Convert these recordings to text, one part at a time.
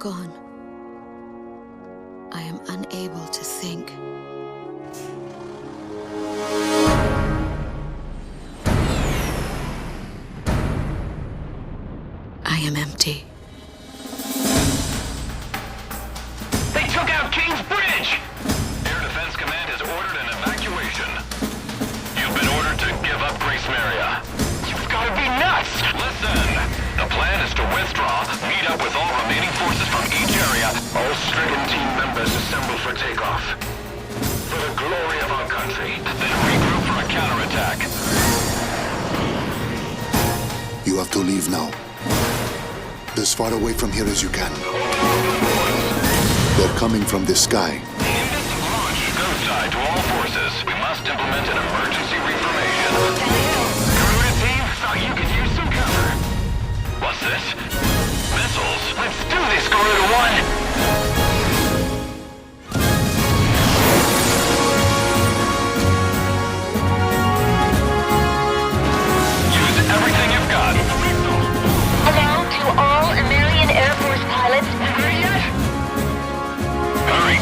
gone, I am unable to think. I am empty. They took out King's Bridge! Air Defense Command has ordered an evacuation. You've been ordered to give up Primera. You've got to be nuts! Listen! The plan is to withdraw, meet up with all remaining forces from each area. All stricken team members assemble for takeoff. For the glory of our country. Then regroup for a counterattack. You have to leave now. As far away from here as you can. They're coming from the sky. Invisible launch, go side to all forces. We must implement an emergency reformation. Garuda team, thought you could use some cover. What's this? Missiles? Let's do this, Garuda 1!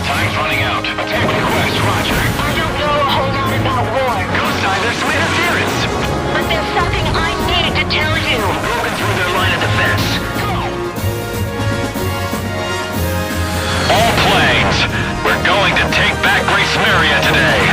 Time's running out. Attack request, roger. I don't know a whole lot about war. Ghostside, there's some interference. But there's something I need to tell you. Broken through their line of defense. Go! All planes, we're going to take back Primera today.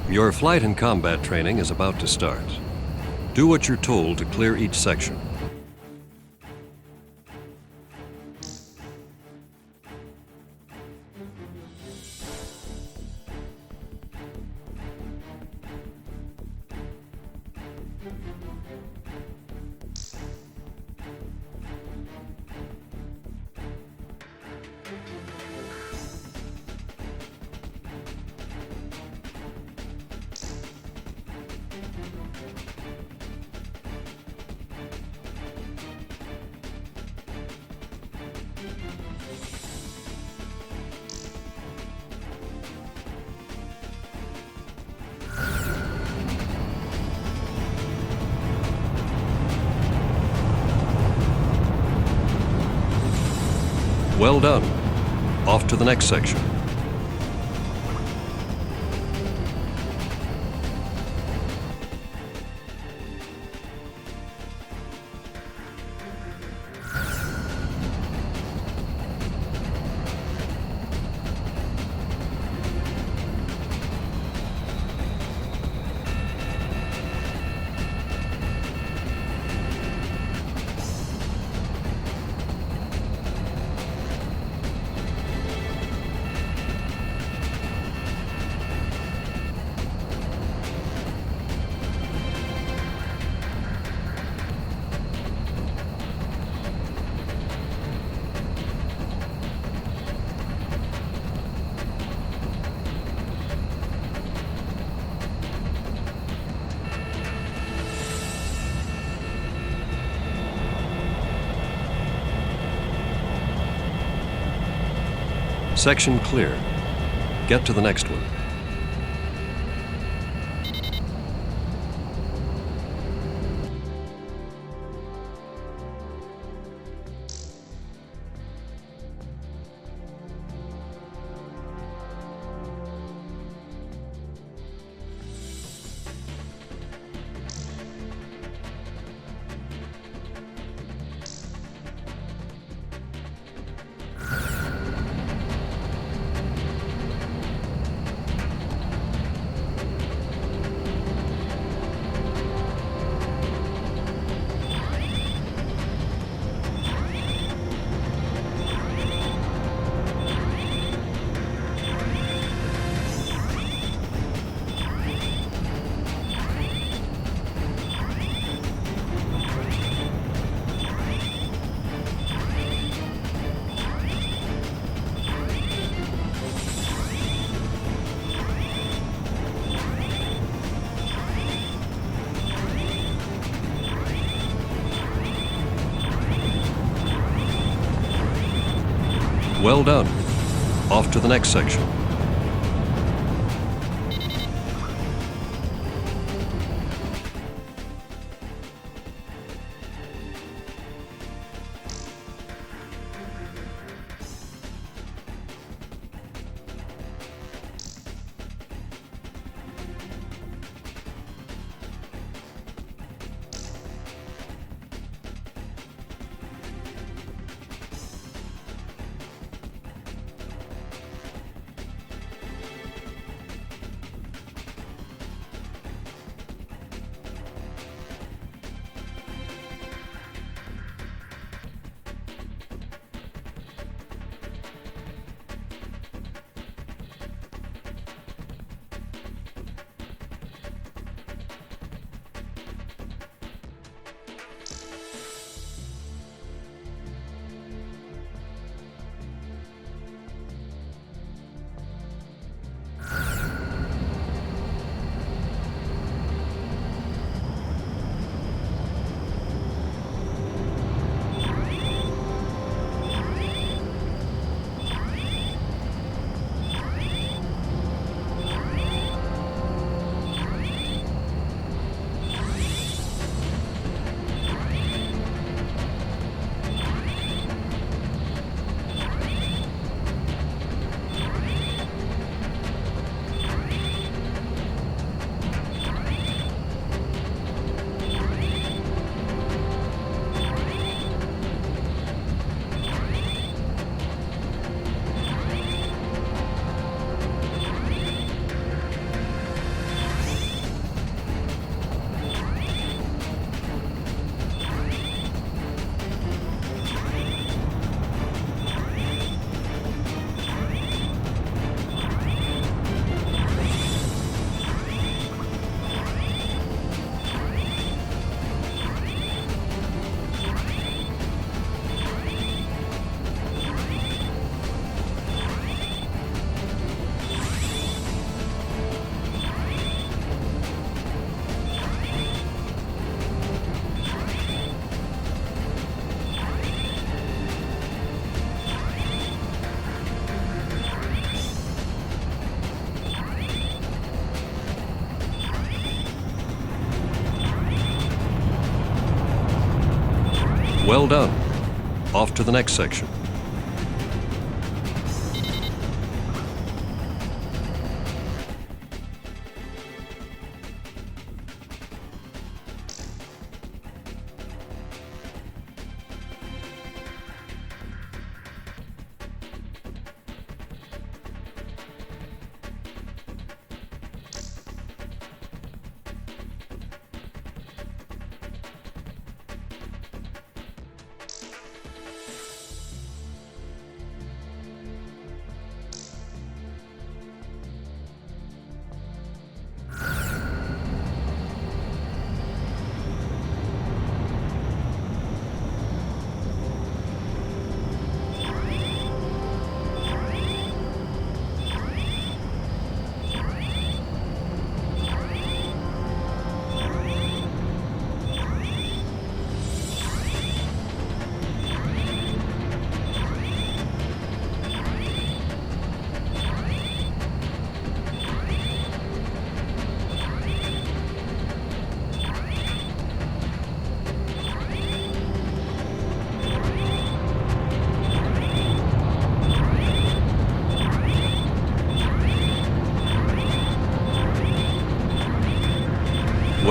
Your flight and combat training is about to start. Do what you're told to clear each section. Well done. Off to the next section. Section clear. Get to the next one. Well done. Off to the next section. Well done. Off to the next section.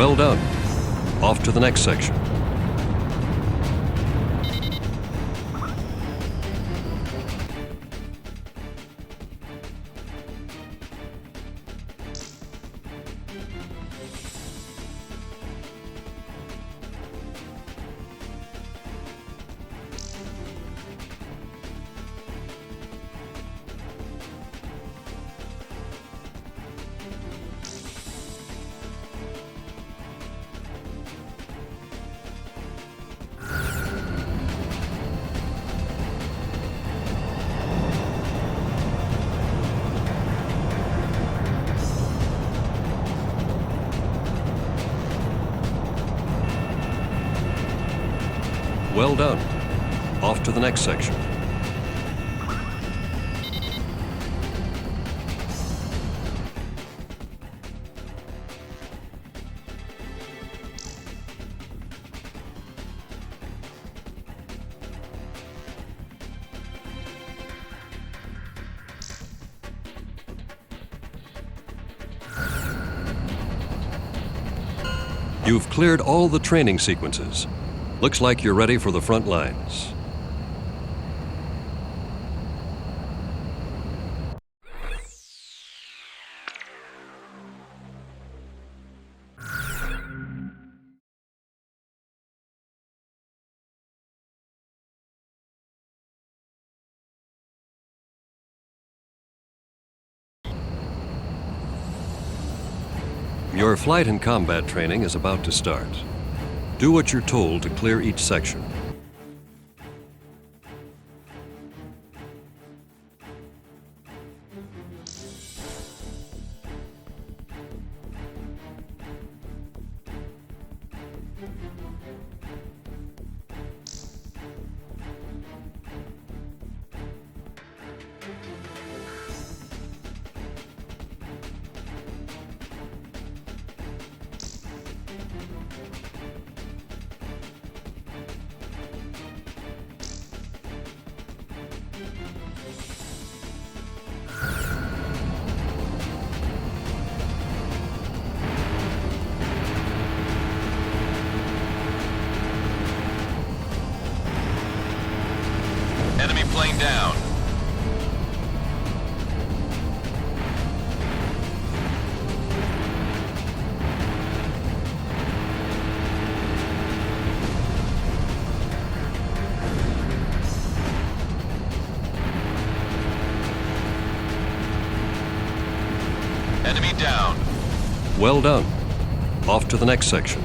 Well done. Off to the next section. Well done. Off to the next section. You've cleared all the training sequences. Looks like you're ready for the front lines. Your flight and combat training is about to start. Do what you're told to clear each section. Enemy plane down. Enemy down. Well done. Off to the next section.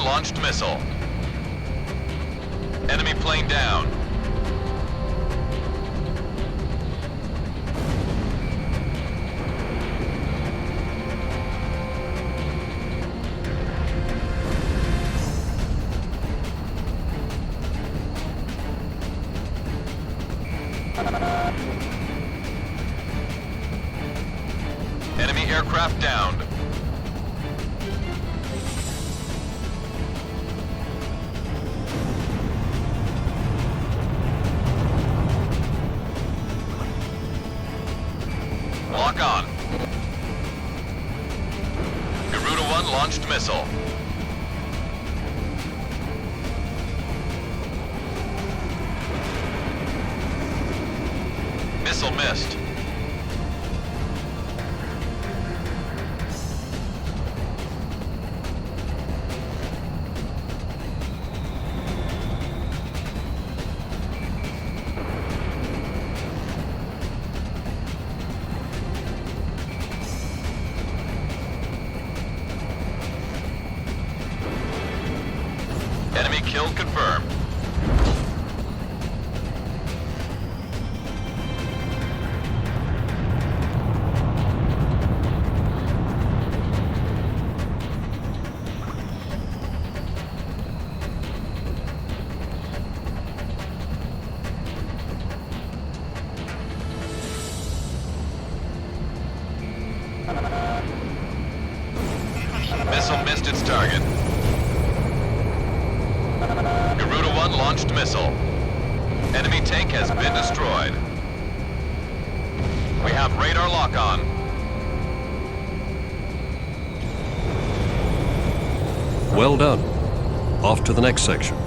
Launched missile. Enemy plane down. Enemy aircraft downed. Lock on. Garuda 1 launched missile. Missile missed. Enemy kill confirmed. Missile missed its target. Garuda 1 launched missile. Enemy tank has been destroyed. We have radar lock on. Well done. Off to the next section.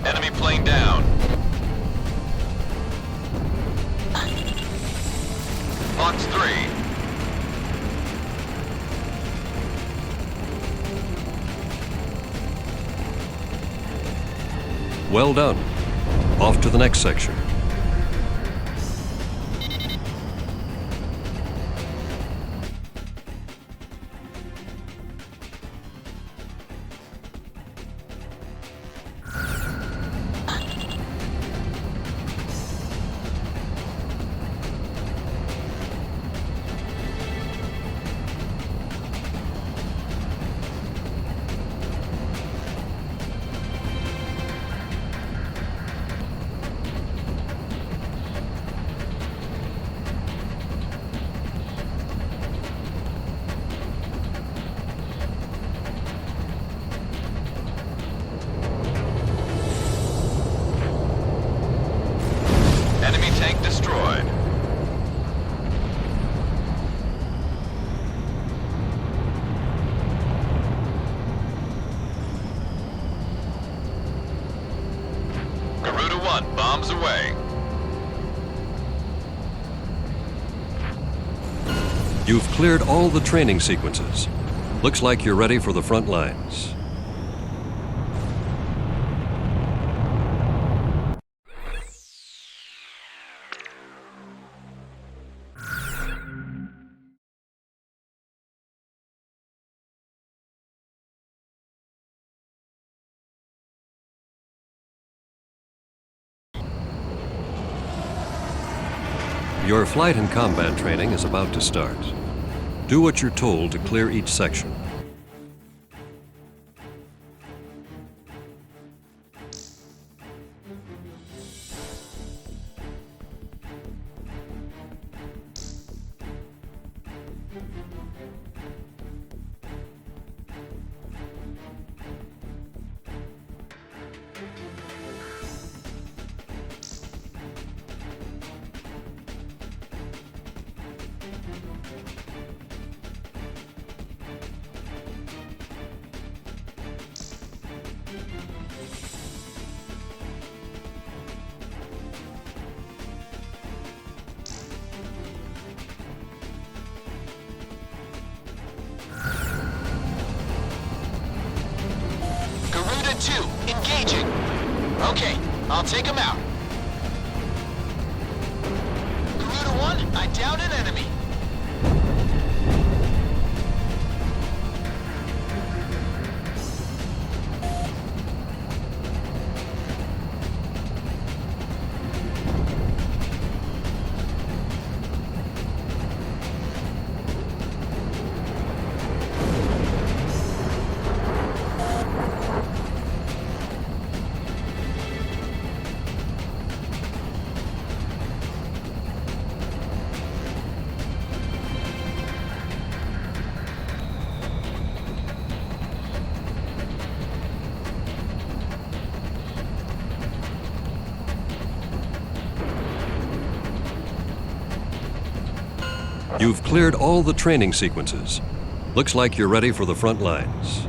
Enemy plane down. Box 3. Well done. Off to the next section. Enemy tank destroyed. Garuda 1 bombs away. You've cleared all the training sequences. Looks like you're ready for the front lines. Your flight and combat training is about to start. Do what you're told to clear each section. Garuda 2, engaging. Okay, I'll take him out. Garuda 1, I downed an enemy. You've cleared all the training sequences. Looks like you're ready for the front lines.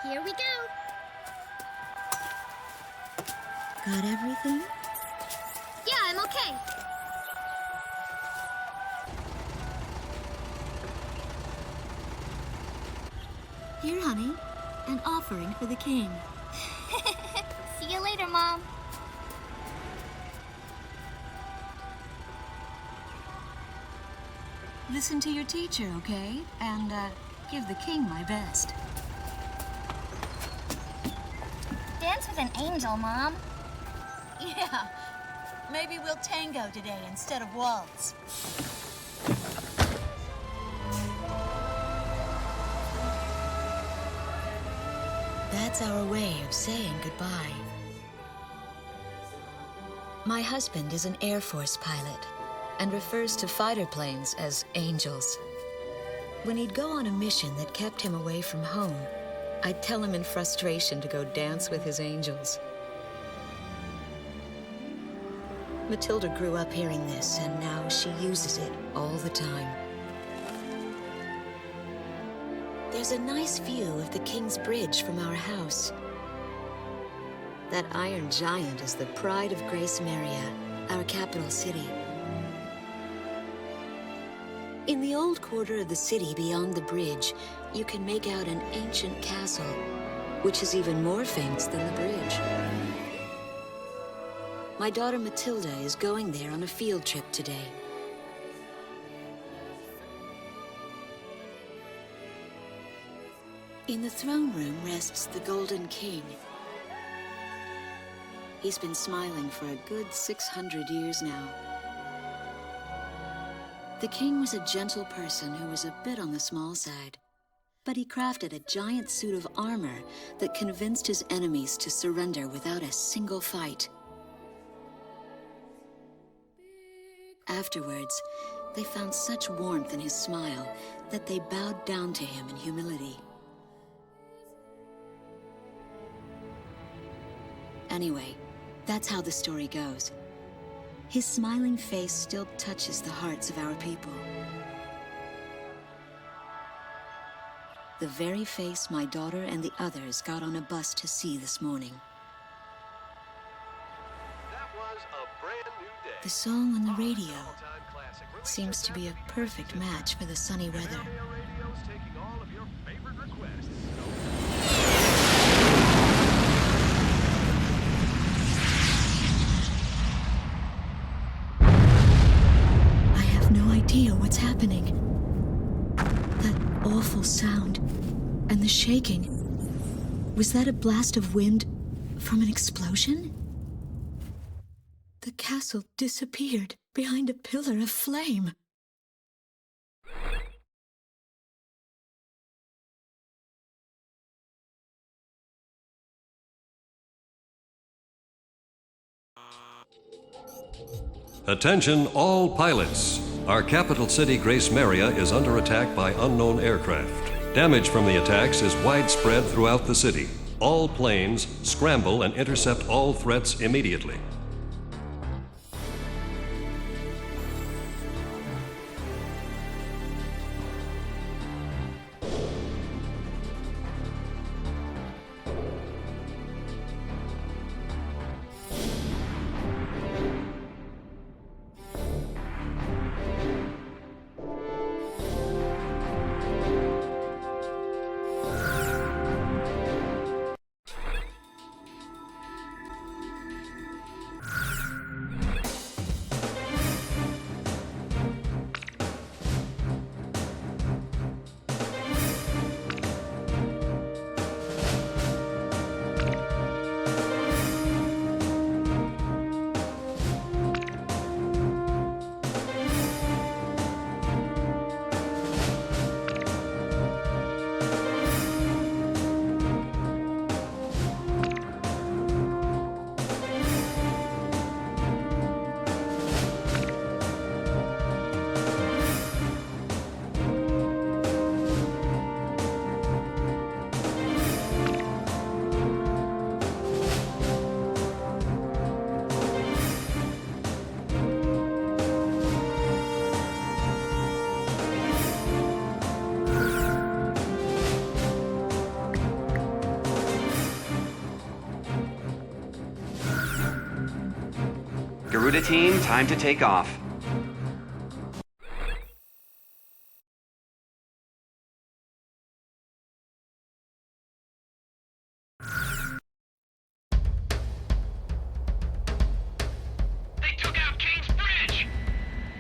Here we go. Got everything? Yeah, I'm okay. Here, honey. An offering for the king. See you later, Mom. Listen to your teacher, okay? And, give the king my best. Dance with an angel, Mom. Yeah. Maybe we'll tango today instead of waltz. That's our way of saying goodbye. My husband is an Air Force pilot and refers to fighter planes as angels. When he'd go on a mission that kept him away from home, I'd tell him in frustration to go dance with his angels. Matilda grew up hearing this, and now she uses it all the time. There's a nice view of the King's Bridge from our house. That iron giant is the pride of Grace Maria, our capital city. In the old quarter of the city beyond the bridge, you can make out an ancient castle, which is even more famous than the bridge. My daughter Matilda is going there on a field trip today. In the throne room rests the Golden King. He's been smiling for a good 600 years now. The king was a gentle person who was a bit on the small side, but he crafted a giant suit of armor that convinced his enemies to surrender without a single fight. Afterwards, they found such warmth in his smile that they bowed down to him in humility. Anyway, that's how the story goes. His smiling face still touches the hearts of our people. The very face my daughter and the others got on a bus to see this morning. That was a brand new day. The song on the radio All-time classic. Released seems to be a perfect match for the sunny weather. Area Radio's taking all of your favorite requests. I have no idea what's happening. That awful sound and the shaking. Was that a blast of wind from an explosion? The castle disappeared behind a pillar of flame. Attention all pilots. Our capital city, Grace Maria, is under attack by unknown aircraft. Damage from the attacks is widespread throughout the city. All planes scramble and intercept all threats immediately. Garuda team, time to take off. They took out King's Bridge!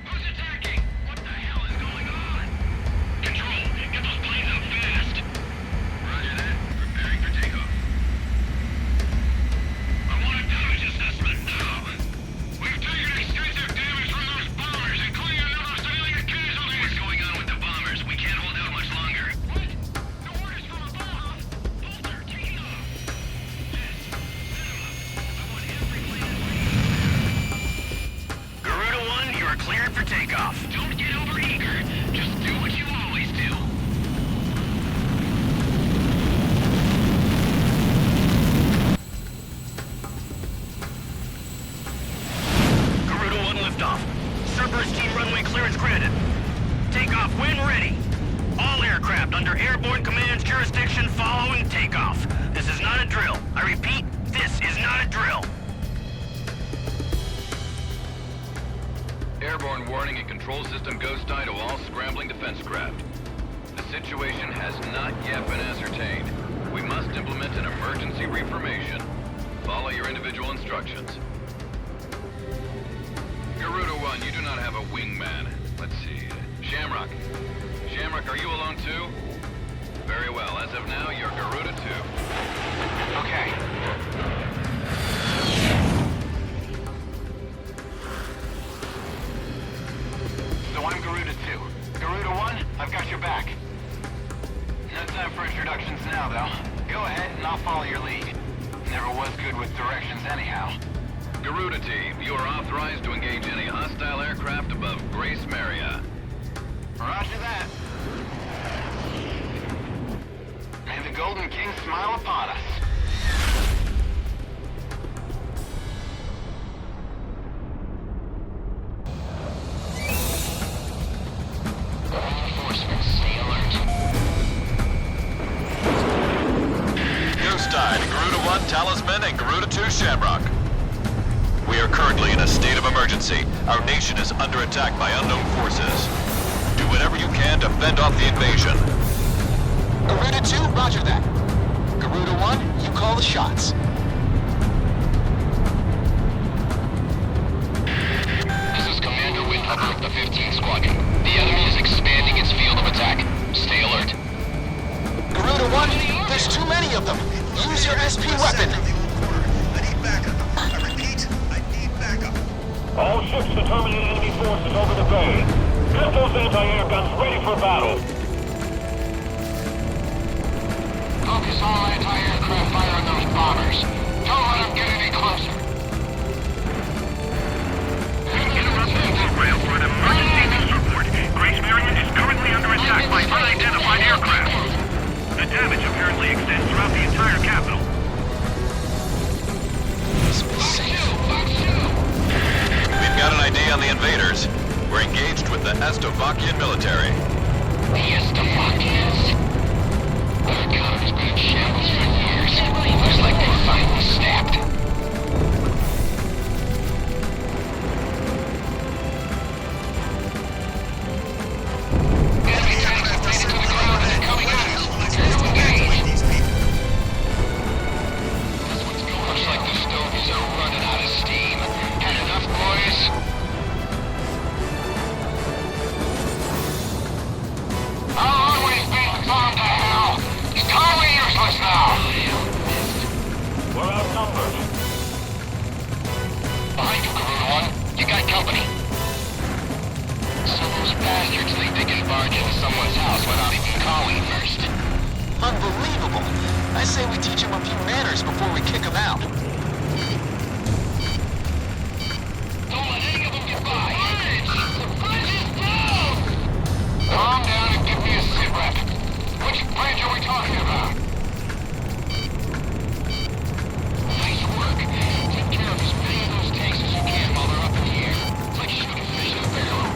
Who's attacking? What the hell is going on? Control, get those planes up fast! Roger that. Preparing for takeoff. I want a damage assessment now! We've taken extensive damage from those bombers, including a number of civilian casualties! What's going on with the bombers? We can't hold out much longer. What? The orders from above! Bolter, taking off! Yes, set him up. I want every plane in Garuda 1, you are cleared for takeoff. Don't get overeager. Just do what you always do. Garuda 1 liftoff. Cerberus team runway clearance granted. Takeoff when ready. All aircraft under airborne command's jurisdiction following takeoff. This is not a drill. I repeat, this is not a drill. Airborne warning and control system ghost eye to all scrambling defense craft. The situation has not yet been ascertained. We must implement an emergency reformation. Follow your individual instructions. Garuda 1, you do not have a wingman. Let's see. Shamrock. Shamrock, are you alone too? Very well. As of now, you're Garuda 2. Okay. So I'm Garuda 2. Garuda 1, I've got your back. No time for introductions now, though. Go ahead and I'll follow your lead. Never was good with directions anyhow. Garuda team, you are authorized to engage any hostile aircraft above Grace Maria. Roger that. May the Golden King smile upon us. Reinforcements, stay alert. Ghost Eye to Garuda 1 Talisman and Garuda 2 Shamrock. We are currently in a state of emergency. Our nation is under attack by unknown forces. Do whatever you can to fend off the invasion. Garuda 2, roger that. Garuda 1, you call the shots. This is Commander Windhopper of the 15th Squadron. The enemy is expanding its field of attack. Stay alert. Garuda 1, there's too many of them. Use your SP weapon. I need backup. I repeat, I need backup. All ships to terminate enemy forces over the bay. Get those anti-air guns ready for battle. Focus all anti-aircraft fire on those bombers. Don't let them get any closer. Interrupt the program for an emergency news report. Grace Maria is currently under attack by unidentified aircraft. The damage apparently extends throughout the entire capital. We've got an ID on the invaders. We're engaged with the Estovakian military. The Estovakians? Our economy's been in shambles for years. Looks like they finally snapped. Enemy tanks have made it to the ground and they're coming at us. Engage! Looks like the stovies are running out of steam. Had enough, boys? Our runway's being bombed to hell! It's totally useless now! We're outnumbered. Behind you, Garuda 1. You got company. Some of those bastards think they can barge into someone's house without even calling first. Unbelievable. I say we teach them a few manners before we kick them out. Don't let any of them get by! The bridge is down! Calm down and give me a sit rep. Which bridge are we talking about? Nice work. Take care of as many of those tanks as you can while they're up in the air. It's like shooting fish in a barrel.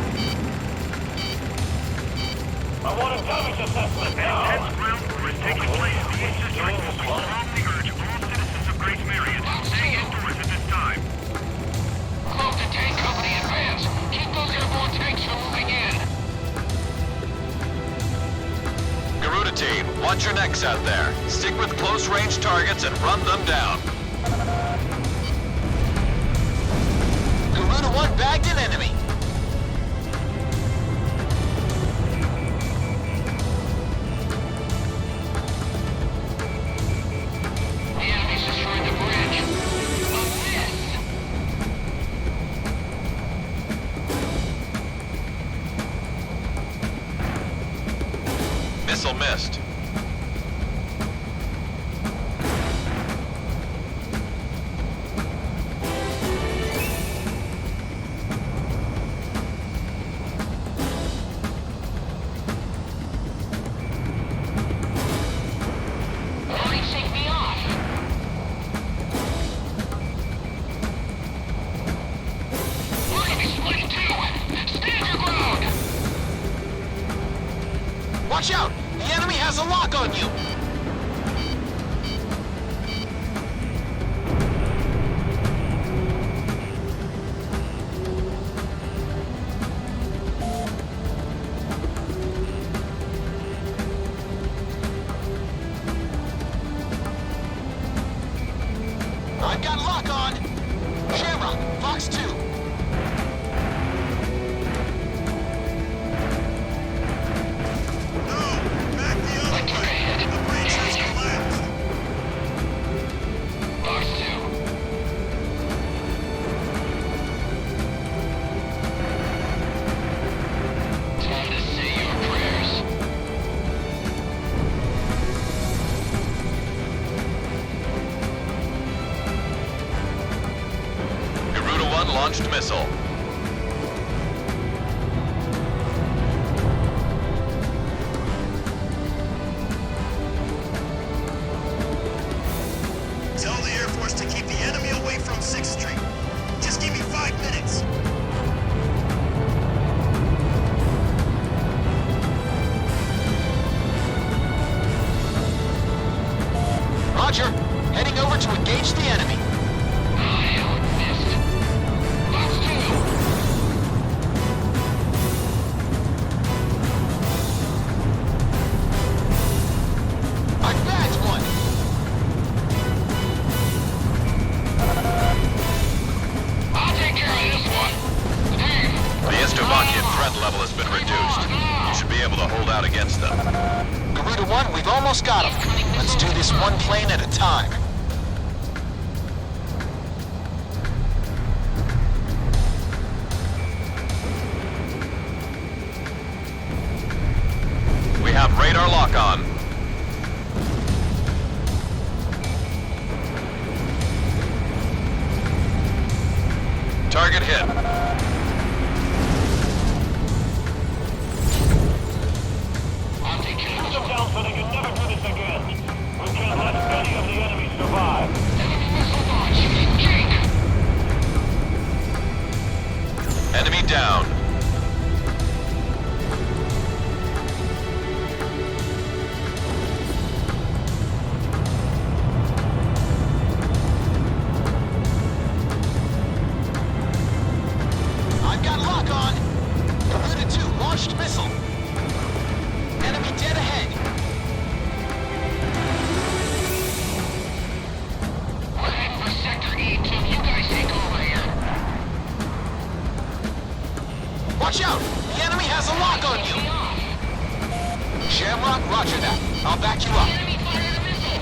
I want a damage assessment now. Intense ground war is taking place in the East District. We strongly urge all citizens of Grace Maria to stay indoors at this time. Close the tank more tanks are moving in. Garuda team, watch your necks out there. Stick with close-range targets and run them down. Garuda 1 bagged an enemy. The enemy's destroyed the bridge. A miss. Missile missed. Already shake me off. We're gonna be split in two. Stand your ground. Watch out! The enemy has a lock on you! I've got lock on! Shamrock, box 2. No! Back the other way! The bridge has collapsed! Box 2. Time to say your prayers. Garuda 1 launched missile. Tell the Air Force to keep the enemy away from 6th Street. Just give me 5 minutes. Roger. Heading over to engage the enemy. Missed. Box 2. I've bagged one. I'll take care of this one. The Estovakian threat level has been reduced. You should be able to hold out against them. Garuda 1, we've almost got him. Let's do this one plane at a time. We have radar lock on. Target hit. I'll take care of Shoot this them one. down so they can never do this again. We can't let any of the enemy survive. Enemy missile launch. Jake! Enemy down. I've got lock on. Garuda 2 launched missile. Enemy dead ahead. We're heading for Sector E, team. You guys take over here. Watch out! The enemy has a lock on you. Shamrock, roger that. I'll back you up. Enemy fired a missile.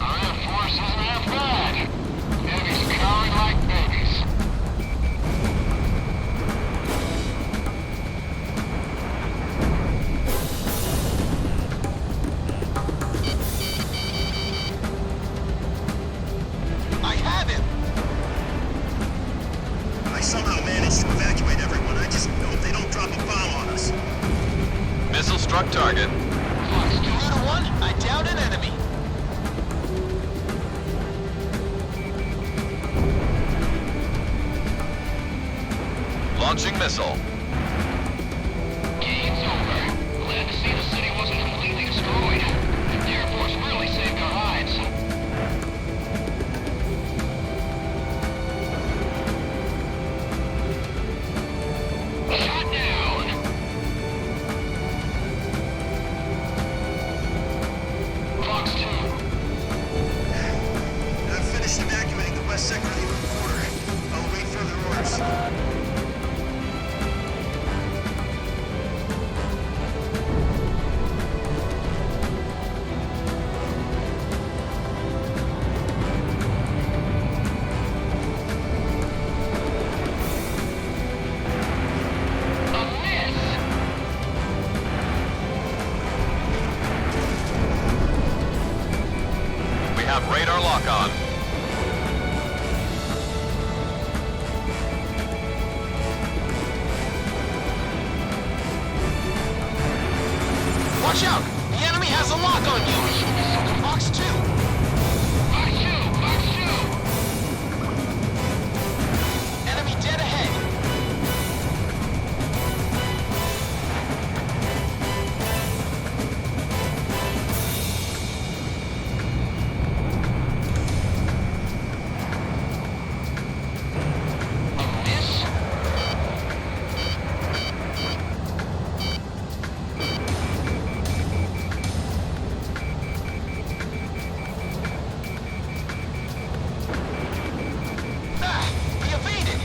Our Air Force isn't half bad. Enemies cowering like babies. I have him! I somehow managed to evacuate everyone. I just hope they don't drop a bomb on us. Missile struck target. Fox 2 to 1, I downed an enemy. Launching missile. Game's over. Glad to see the city wasn't completely destroyed. The Air Force really saved our hides. West sector of the open border. I'll await further orders. We have radar lock on. Watch out! The enemy has a lock on you! Box 2! Box 2! Enemy dead ahead! We evaded!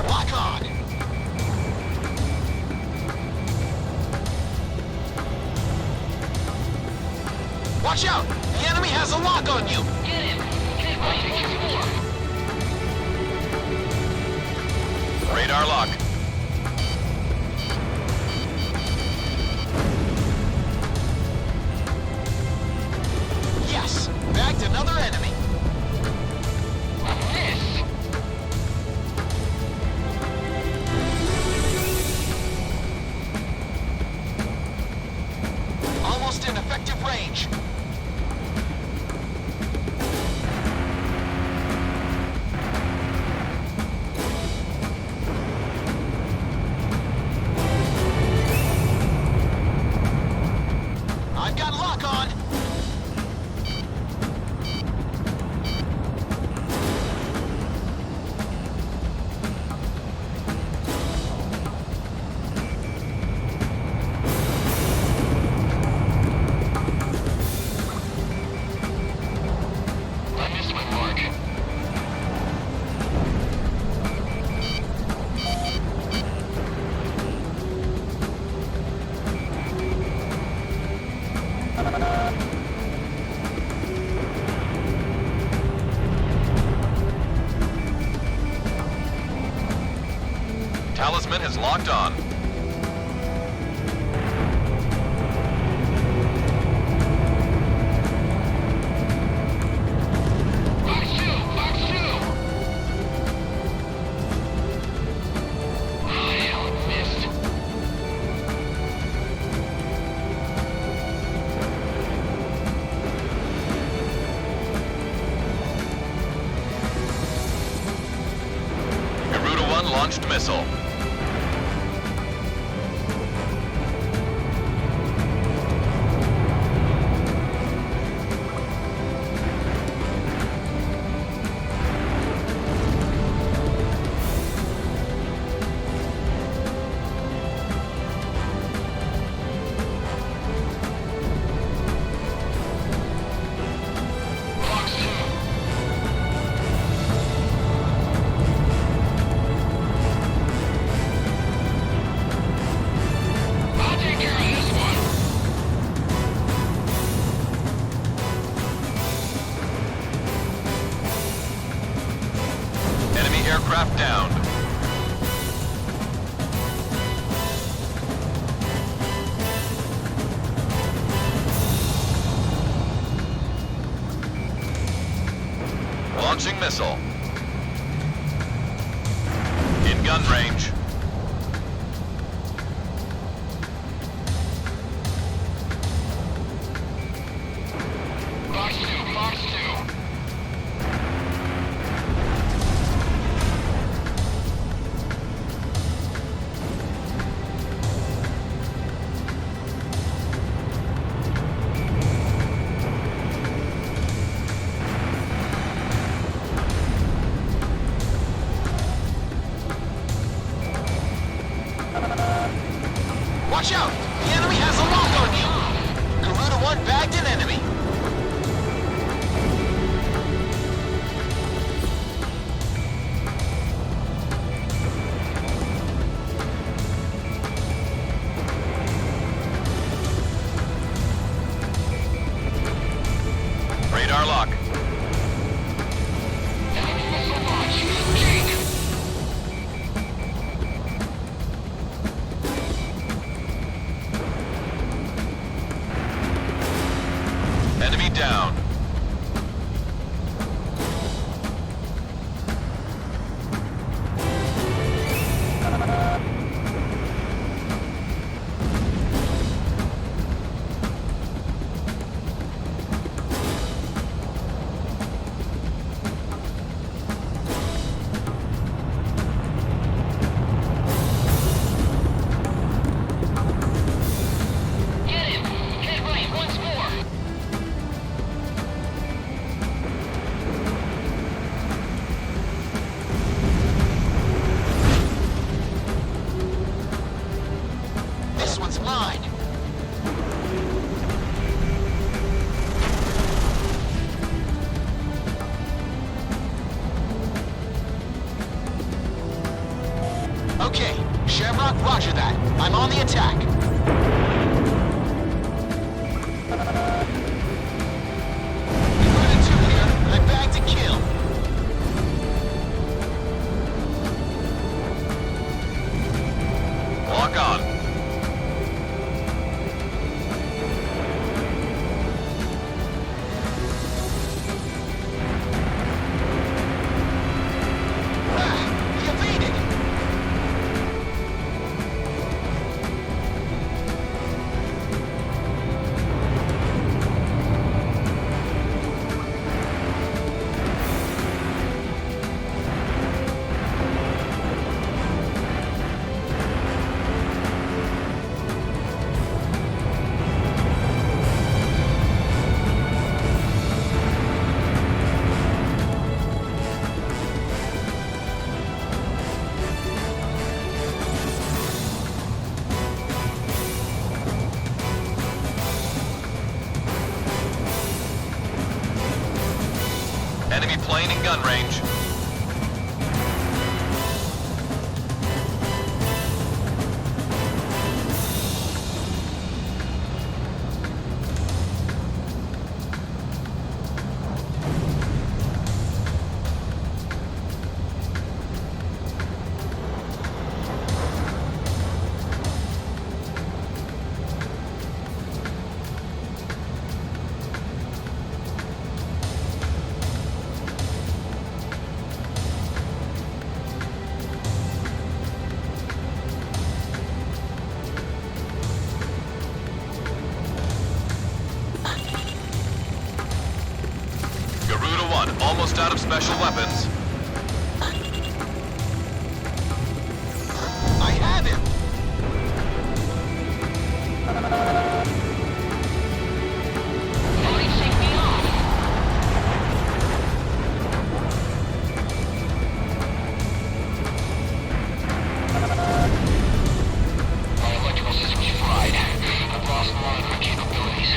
Lock on! Watch out! The enemy has a lock on you! Get him! Radar lock. Yes! Bagged another enemy! Almost in effective range. I've got lock on! I missed my mark. Talisman is locked on. Garuda 1 launched missile. Aircraft down. Launching missile. In gun range. Box 2, Box 2. Watch out! The enemy has a lock on you! Garuda 1 bagged an enemy. Radar lock. Enemy down. Get him! Head right once more! This one's mine. Okay, Shamrock, roger that. I'm on the attack. Garuda 2 here. I'm back to kill. Lock on. He evaded. Enemy plane in gun range. Garuda 1, almost out of special weapons. I have him. Somebody shake me off! My electrical system's fried. I've lost monitoring capabilities.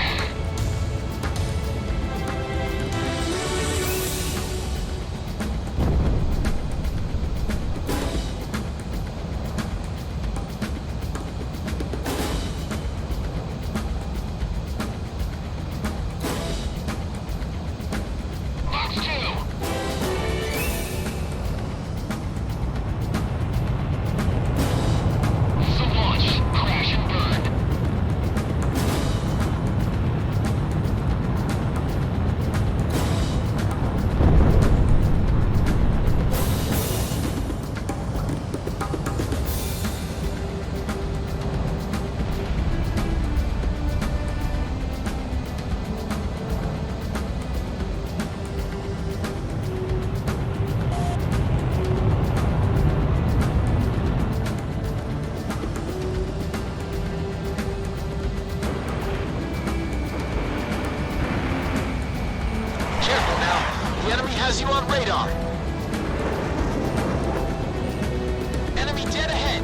Box 2! The launch, crash and burn. Careful now. The enemy has you on radar. Enemy dead ahead.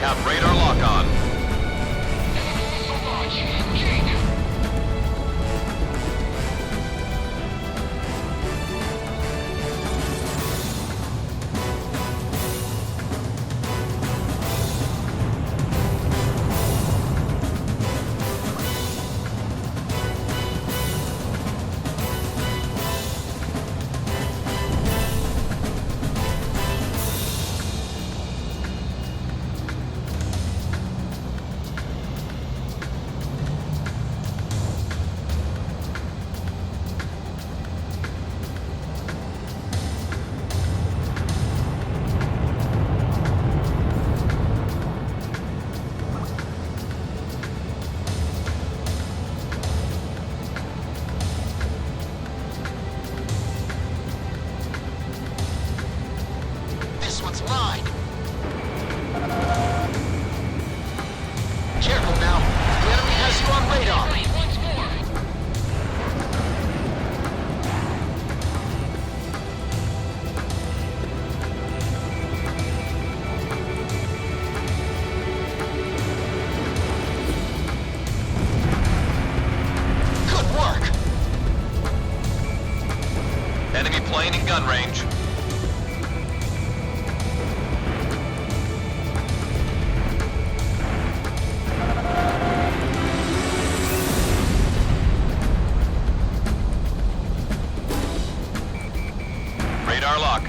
have radar lock on. Enemy missile launch. Jake. This one's mine. Careful now. The enemy has you on radar. Once more. Good work. Enemy plane in gun range. Radar lock.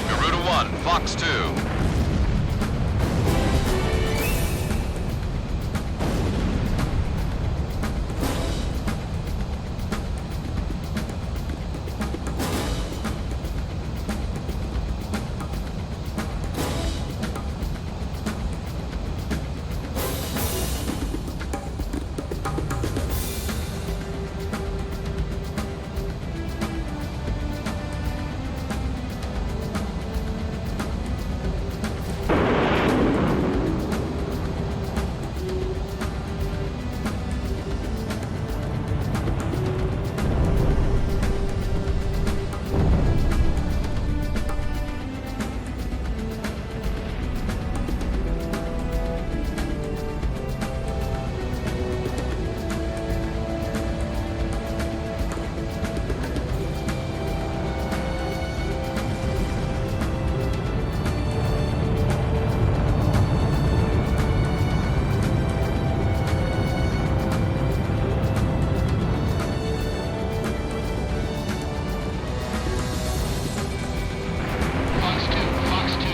Garuda 1, Fox 2. Fox 2. Fox 2.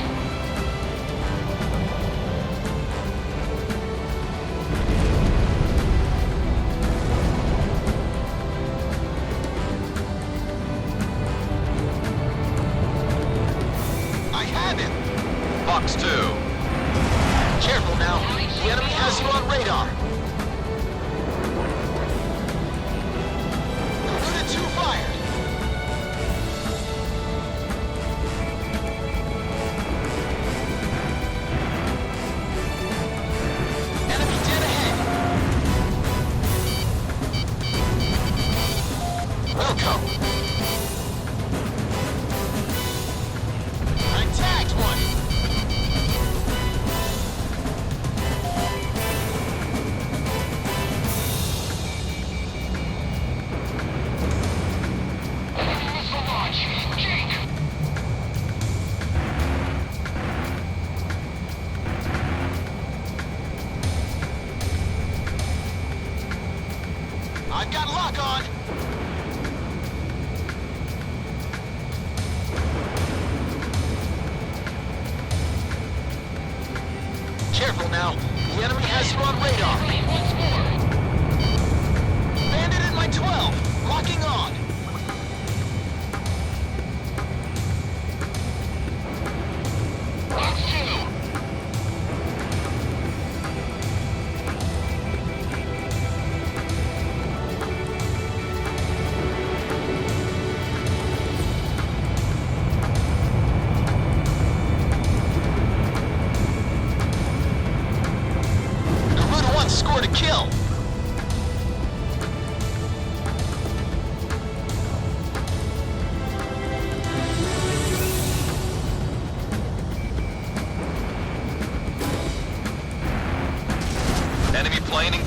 I have him. Fox 2. Careful now. The enemy has you on radar. Garuda 2 fired. Enemy dead ahead. Wilco. I tagged one. Enemy missile launch. Jake. I've got lock on.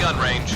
gun range.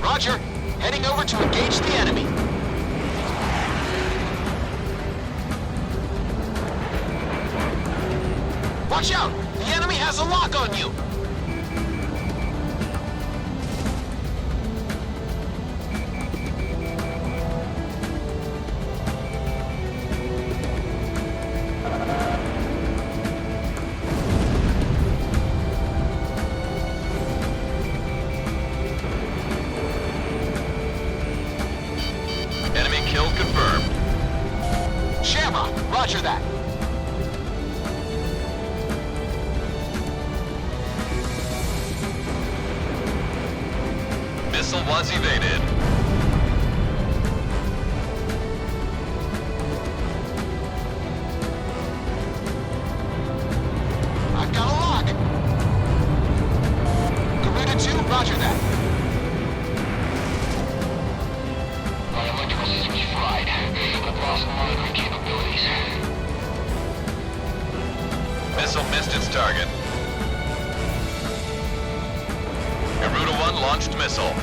Roger. Heading over to engage the enemy. Watch out! The enemy has a lock on you! Enemy kill confirmed. Shamrock, roger that. Missile was evaded. I've got a lock. Garuda 2, roger that. My electrical system's fried. I've lost monitoring capabilities. Missile missed its target. Garuda 1 launched missile.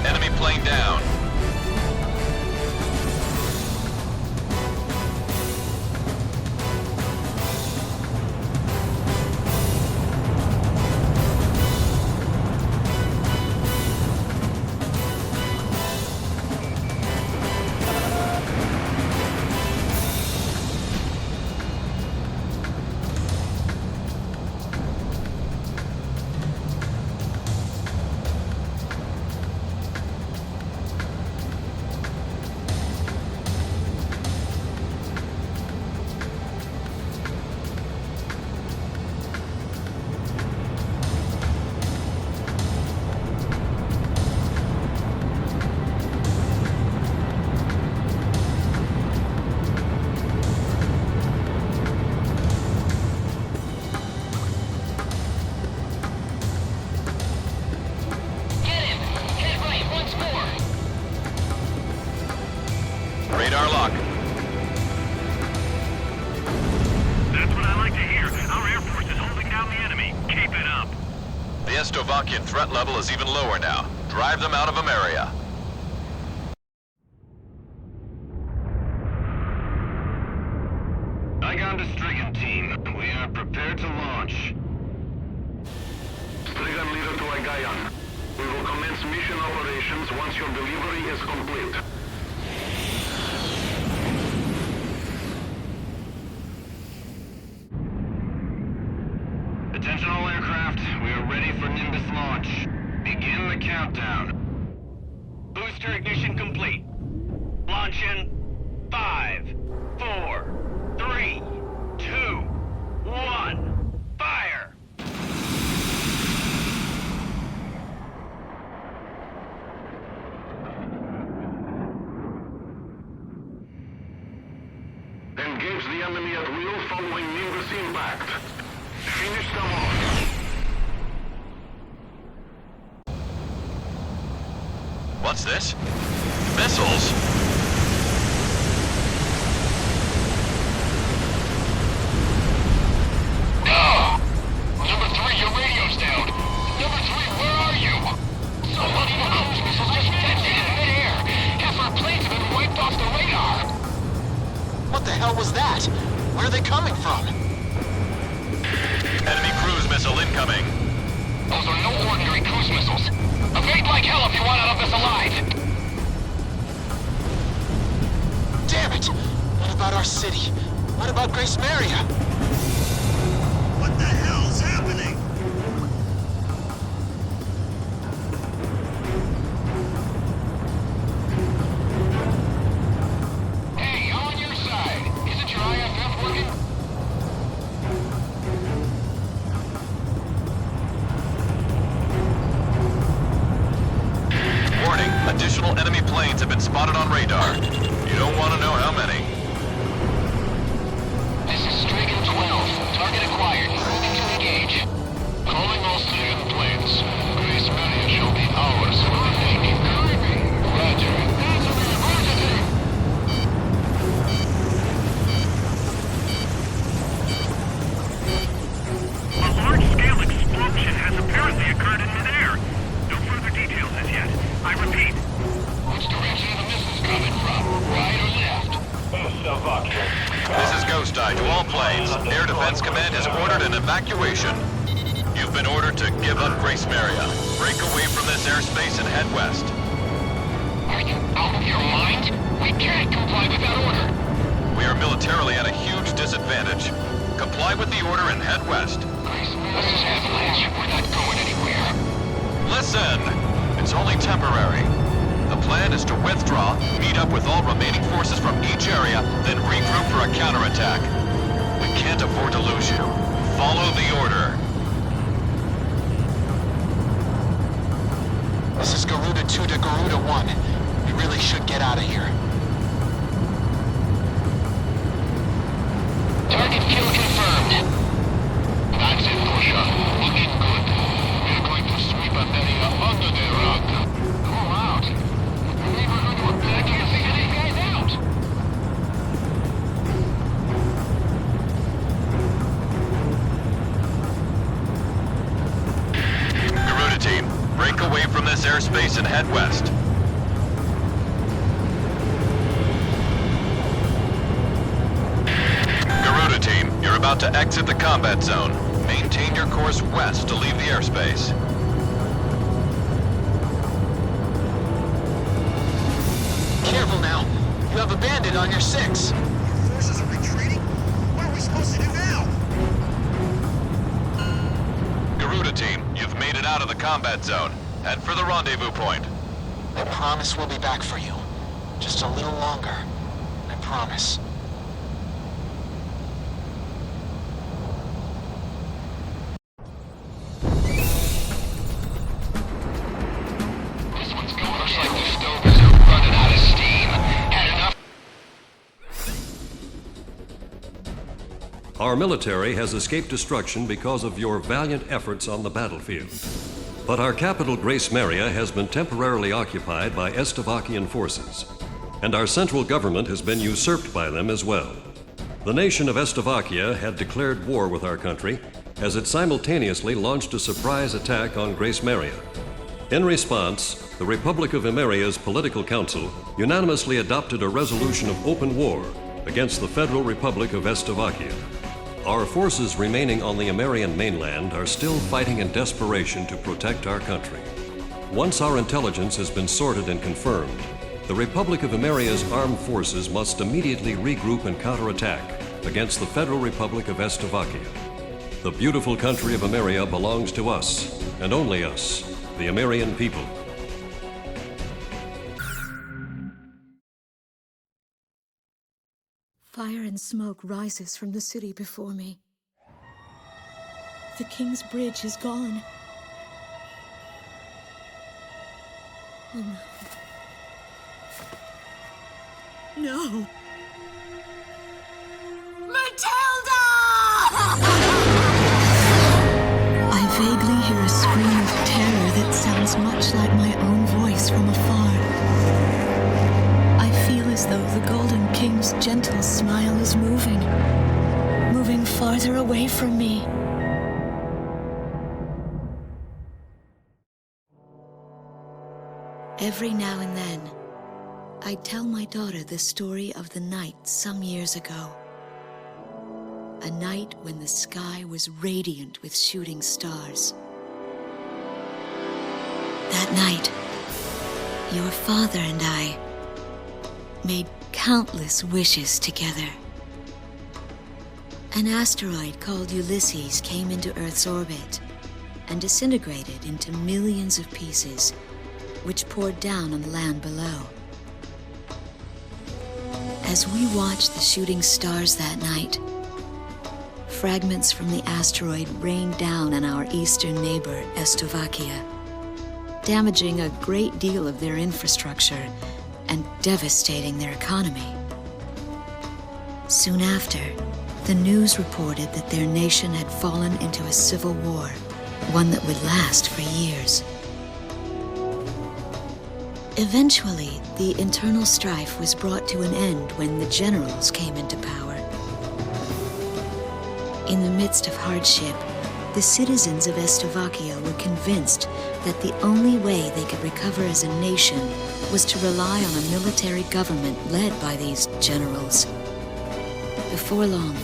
Enemy plane down. Radar lock. That's what I like to hear. Our Air Force is holding down the enemy. Keep it up. The Estovakian threat level is even lower now. Drive them out of Ameria. Igon to Strigan team. We are prepared to launch. Strigan leader to Igayan. We will commence mission operations once your delivery is complete. Attention all aircraft, we are ready for Nimbus launch. Begin the countdown. Booster ignition complete. Launch in 5, 4, 3, 2, 1, fire! Engage the enemy at will following Nimbus impact. Finish them off. What's this? Missiles? Number 3, your radio's down. Number 3, where are you? Somebody in a cruise missile just detonated in midair. Half our planes have been wiped off the radar. What the hell was that? Where are they coming from? Enemy cruise missile incoming. Those are no ordinary cruise missiles. Evade like hell if you want out of this alive. Damn it! What about our city? What about Grace Maria? What the hell's happening? Hey, I'm on your side. Isn't your IFF working? planes have been spotted on radar. You don't want to know how many. This is Strigan 12. Target acquired. Moving to engage. Calling all Strigan planes. Grace Maria shall be ours for the taking. Roger. A large-scale explosion has apparently occurred in midair. No further details as yet. I repeat. Which direction are the missiles coming from? Right or left? This is Ghost Eye to all planes. Air Defense Command has ordered an evacuation. You've been ordered to give up Grace Maria. Break away from this airspace and head west. Are you out of your mind? We can't comply with that order. We are militarily at a huge disadvantage. Comply with the order and head west. Grace Maria's avalanche. We're not going anywhere. Listen! It's only temporary. The plan is to withdraw, meet up with all remaining forces from each area, then regroup for a counterattack. We can't afford to lose you. Follow the order. This is Garuda 2 to Garuda 1. We really should get out of here. Target kill confirmed. That's it, Pusha. Looking good. We're going to sweep America under the rug. Pull out. We were going to attack. I can't figure these guys out. Garuda team, break away from this airspace and head west. Garuda team, you're about to exit the combat zone. Maintain your course west to leave the airspace. Careful now. You have a bandit on your 6. Our forces are retreating? What are we supposed to do now? Garuda team, you've made it out of the combat zone. Head for the rendezvous point. I promise we'll be back for you. Just a little longer. I promise. This one's going. Looks like the stove is running out of steam. Had enough. Our military has escaped destruction because of your valiant efforts on the battlefield. But our capital, Grace Maria, has been temporarily occupied by Estavakian forces, and our central government has been usurped by them as well. The nation of Estavakia had declared war with our country as it simultaneously launched a surprise attack on Grace Maria. In response, the Republic of Emeria's Political Council unanimously adopted a resolution of open war against the Federal Republic of Estavakia. Our forces remaining on the Emerian mainland are still fighting in desperation to protect our country. Once our intelligence has been sorted and confirmed, the Republic of Emeria's armed forces must immediately regroup and counterattack against the Federal Republic of Estavakia. The beautiful country of Emeria belongs to us, and only us, the Emerian people. Fire and smoke rises from the city before me. The King's Bridge is gone. Oh no. No! Matilda! I vaguely hear a scream of terror that sounds much like my own voice from afar. I feel as though the Golden King's gentle smile is moving farther away from me. Every now and then, I tell my daughter the story of the night some years ago. A night when the sky was radiant with shooting stars. That night, your father and I made countless wishes together. An asteroid called Ulysses came into Earth's orbit and disintegrated into millions of pieces, which poured down on the land below. As we watched the shooting stars that night, fragments from the asteroid rained down on our eastern neighbor, Estavakia, damaging a great deal of their infrastructure and devastating their economy. Soon after, the news reported that their nation had fallen into a civil war, one that would last for years. Eventually, the internal strife was brought to an end when the generals came into power. In the midst of hardship, the citizens of Slovakia were convinced that the only way they could recover as a nation was to rely on a military government led by these generals. Before long,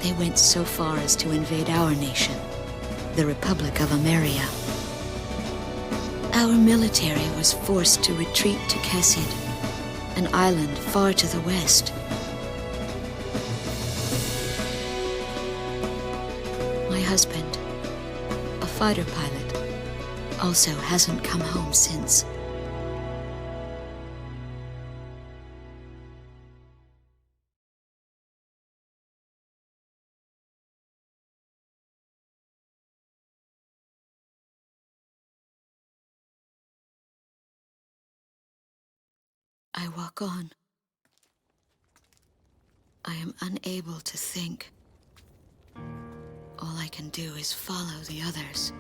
they went so far as to invade our nation, the Republic of Ameria. Our military was forced to retreat to Kesid, an island far to the west. My husband, a fighter pilot, also hasn't come home since. I walk on. I am unable to think. All I can do is follow the others.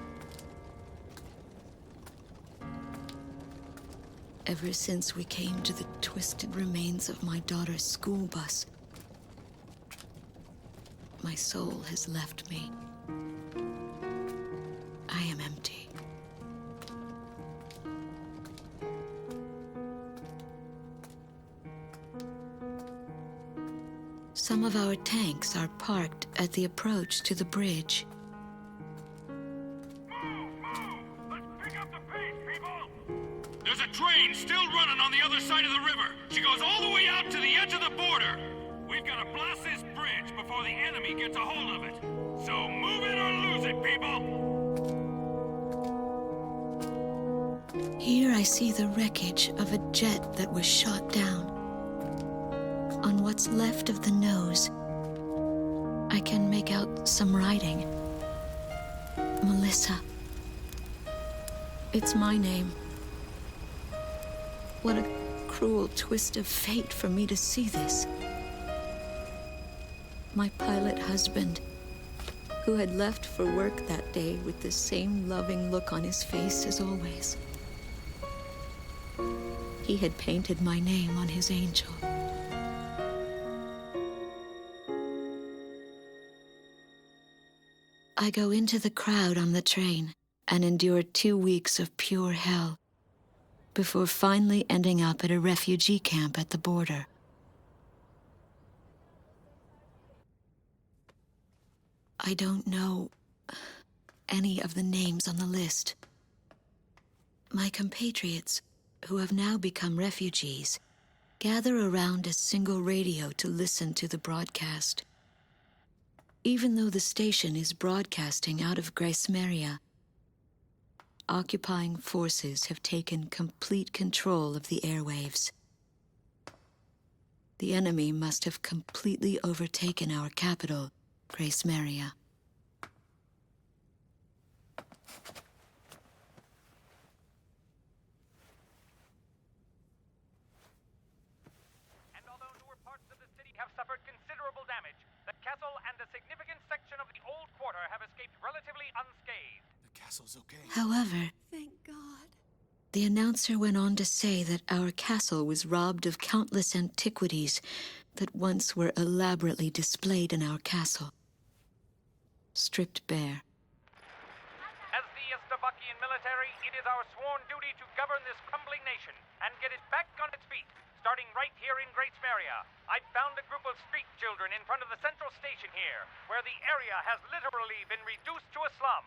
Ever since we came to the twisted remains of my daughter's school bus, my soul has left me. I am empty. Some of our tanks are parked at the approach to the bridge. Let's pick up the pace, people! There's a train still running on the other side of the river. She goes all the way out to the edge of the border. We've got to blast this bridge before the enemy gets a hold of it. So move it or lose it, people! Here I see the wreckage of a jet that was shot down. On what's left of the nose, I can make out some writing. Melissa. It's my name. What a cruel twist of fate for me to see this. My pilot husband, who had left for work that day with the same loving look on his face as always. He had painted my name on his angel. I go into the crowd on the train and endure 2 weeks of pure hell before finally ending up at a refugee camp at the border. I don't know any of the names on the list. My compatriots, who have now become refugees, gather around a single radio to listen to the broadcast. Even though the station is broadcasting out of Grace Maria, occupying forces have taken complete control of the airwaves. The enemy must have completely overtaken our capital, Grace Maria. And although newer parts of the city have suffered considerable damage, the castle and a significant section of the old quarter have escaped relatively unscathed. The castle's okay. However, Thank God. the announcer went on to say that our castle was robbed of countless antiquities that once were elaborately displayed in our castle. Stripped bare. As the Slovakian military, it is our sworn duty to govern this crumbling nation and get it back on its feet, starting right here in Grace Maria. I found a group of street children in front of the central station here, where the area has literally been reduced to a slum.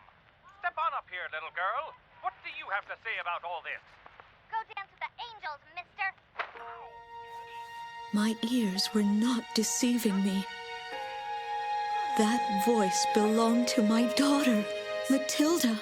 Step on up here, little girl. What do you have to say about all this? Go dance with the angels, mister. My ears were not deceiving me. That voice belonged to my daughter, Matilda.